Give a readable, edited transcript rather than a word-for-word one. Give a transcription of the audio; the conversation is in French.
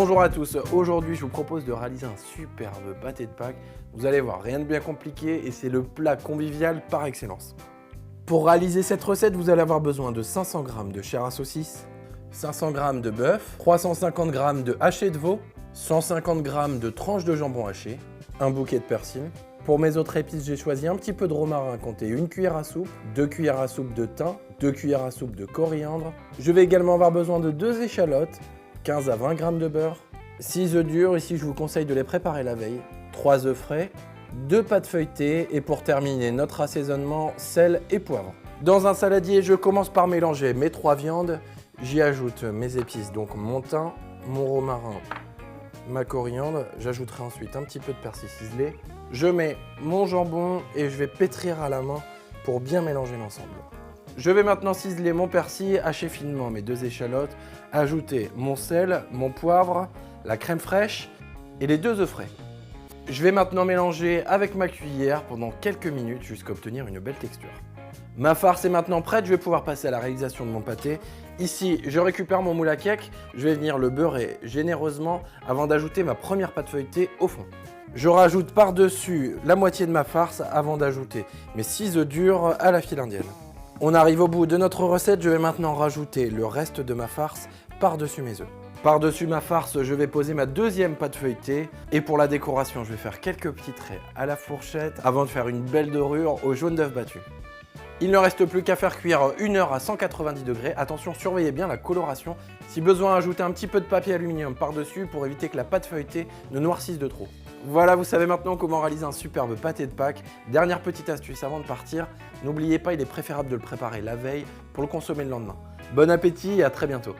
Bonjour à tous, aujourd'hui je vous propose de réaliser un superbe pâté de Pâques. Vous allez voir, rien de bien compliqué et c'est le plat convivial par excellence. Pour réaliser cette recette, vous allez avoir besoin de 500 g de chair à saucisse, 500 g de bœuf, 350 g de haché de veau, 150 g de tranches de jambon haché, un bouquet de persil. Pour mes autres épices, j'ai choisi un petit peu de romarin, comptez 1 cuillère à soupe, 2 cuillères à soupe de thym, 2 cuillères à soupe de coriandre. Je vais également avoir besoin de 2 échalotes, 15 à 20 g de beurre, 6 œufs durs, ici je vous conseille de les préparer la veille, 3 œufs frais, 2 pâtes feuilletées et pour terminer notre assaisonnement, sel et poivre. Dans un saladier, je commence par mélanger mes 3 viandes, j'y ajoute mes épices, donc mon thym, mon romarin, ma coriandre, j'ajouterai ensuite un petit peu de persil ciselé. Je mets mon jambon et je vais pétrir à la main pour bien mélanger l'ensemble. Je vais maintenant ciseler mon persil, hacher finement mes 2 échalotes, ajouter mon sel, mon poivre, la crème fraîche et les 2 œufs frais. Je vais maintenant mélanger avec ma cuillère pendant quelques minutes jusqu'à obtenir une belle texture. Ma farce est maintenant prête, je vais pouvoir passer à la réalisation de mon pâté. Ici, je récupère mon moule à cake, je vais venir le beurrer généreusement avant d'ajouter ma première pâte feuilletée au fond. Je rajoute par-dessus la moitié de ma farce avant d'ajouter mes 6 œufs durs à la file indienne. On arrive au bout de notre recette, je vais maintenant rajouter le reste de ma farce par-dessus mes œufs. Par-dessus ma farce, je vais poser ma deuxième pâte feuilletée et pour la décoration, je vais faire quelques petits traits à la fourchette avant de faire une belle dorure au jaune d'œuf battu. Il ne reste plus qu'à faire cuire 1 heure à 190 degrés. Attention, surveillez bien la coloration. Si besoin, ajoutez un petit peu de papier aluminium par-dessus pour éviter que la pâte feuilletée ne noircisse de trop. Voilà, vous savez maintenant comment réaliser un superbe pâté de Pâques. Dernière petite astuce avant de partir, n'oubliez pas, il est préférable de le préparer la veille pour le consommer le lendemain. Bon appétit et à très bientôt.